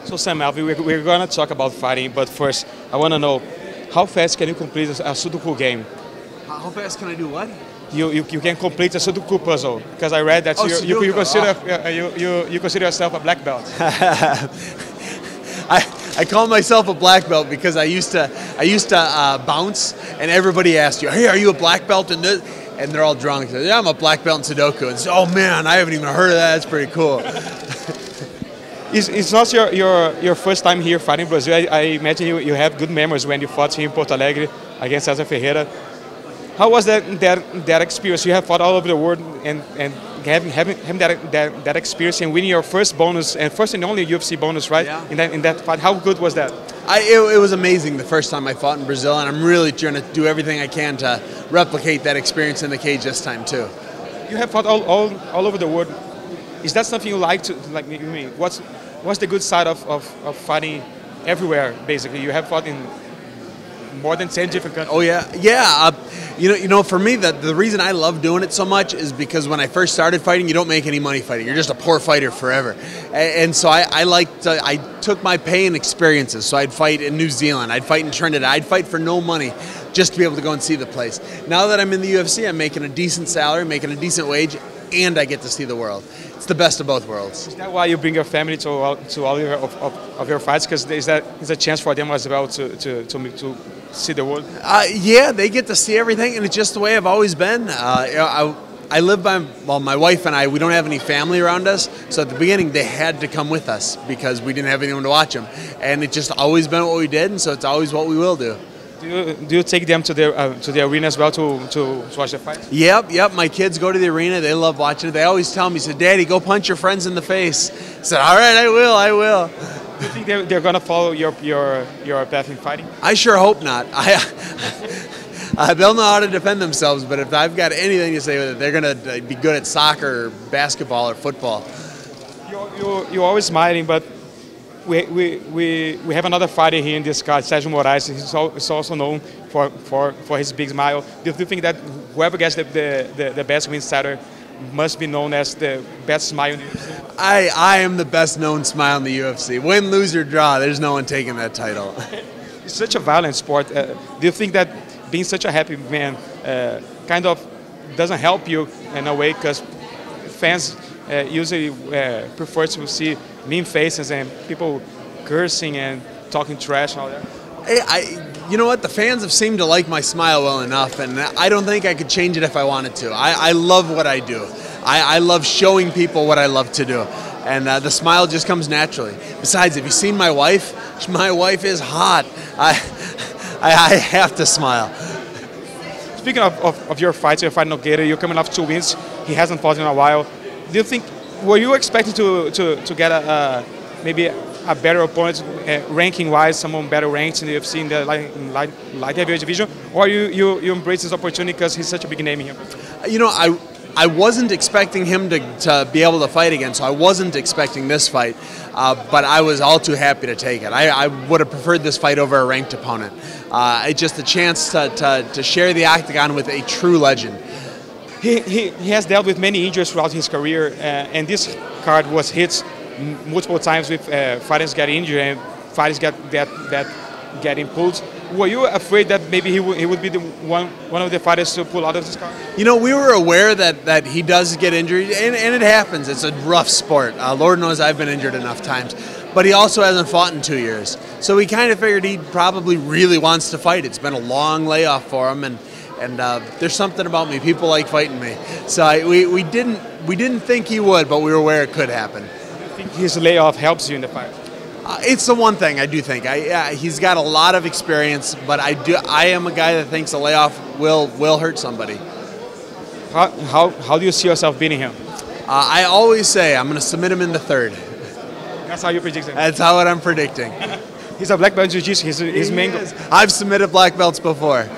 So Sam, Alvey, we're going to talk about fighting, but first I want to know, how fast can you complete a sudoku game? How fast can I do what? You can complete a sudoku puzzle, because I read that you consider yourself a black belt. I call myself a black belt because I used to bounce, and everybody asked you, "Hey, are you a black belt in this?" And they're all drunk. Yeah, I'm a black belt in sudoku. And so, oh man, I haven't even heard of that. That's pretty cool. It's not your first time here fighting in Brazil. I imagine you have good memories when you fought here in Porto Alegre against Cesar Ferreira. How was that experience? You have fought all over the world, and having that experience and winning your first bonus and first and only UFC bonus, right? Yeah. In that fight, how good was that? It was amazing the first time I fought in Brazil, and I'm really trying to do everything I can to replicate that experience in the cage this time too. You have fought all over the world. Is that something you like to like? I mean, what's the good side of fighting everywhere? Basically, you have fought in more than 10 different countries. Oh yeah. You know, for me, the reason I love doing it so much is because when I first started fighting, you don't make any money fighting. You're just a poor fighter forever, and so I took my pay and experiences. So I'd fight in New Zealand, I'd fight in Trinidad, I'd fight for no money, just to be able to go and see the place. Now that I'm in the UFC, I'm making a decent salary, making a decent wage, and I get to see the world. It's the best of both worlds. Is that why you bring your family to all of your fights? Because is a chance for them as well to see the world? Yeah, they get to see everything, and it's just the way I've always been. I live by, well, my wife and I, we don't have any family around us, so at the beginning they had to come with us because we didn't have anyone to watch them. And it's just always been what we did, and so it's always what we will do. Do you take them to the arena as well to watch the fight? Yep. My kids go to the arena. They love watching it. They always tell me, "Said, Daddy, go punch your friends in the face." I said, "All right, I will." Do you think they're going to follow your path in fighting? I sure hope not. They'll know how to defend themselves, but if I've got anything to say with it, they're going to be good at soccer, or basketball, or football. You're always smiling, but we have another fighter here in this card, Sergio Moraes. He's also known for his big smile. Do you think that whoever gets the best win Saturday must be known as the best smile in the UFC? I am the best known smile in the UFC. Win, lose, or draw, there's no one taking that title. It's such a violent sport. Do you think that being such a happy man kind of doesn't help you in a way, because fans usually prefer to see mean faces and people cursing and talking trash and all that? You know what? The fans have seemed to like my smile well enough, and I don't think I could change it if I wanted to. I love what I do. I love showing people what I love to do, and the smile just comes naturally. Besides, have you seen my wife? My wife is hot. I have to smile. Speaking of your fights, you're fighting Nogueira, you're coming off 2 wins. He hasn't fought in a while. Do you think, were you expecting to get maybe a better opponent ranking-wise, someone better ranked in the UFC in the light heavyweight division, or you embrace this opportunity because he's such a big name here? You know, I wasn't expecting him to be able to fight again, so I wasn't expecting this fight, but I was all too happy to take it. I would have preferred this fight over a ranked opponent. It's just a chance to share the octagon with a true legend. He has dealt with many injuries throughout his career, and this card was hit multiple times with fighters getting injured and fighters getting pulled. Were you afraid that maybe he would be the one of the fighters to pull out of this card? You know, we were aware that he does get injured, and it happens. It's a rough sport. Lord knows I've been injured enough times. But he also hasn't fought in 2 years. So we kind of figured he probably really wants to fight. It's been a long layoff for him, and there's something about me. People like fighting me. So we didn't think he would, but we were aware it could happen. Do you think his layoff helps you in the fight? It's the one thing I do think. He's got a lot of experience, but I am a guy that thinks a layoff will hurt somebody. How do you see yourself beating him? I always say I'm going to submit him in the third. That's how you predict him? That's how I'm predicting. He's a black belt in jiu-jitsu. His main goal. I've submitted black belts before.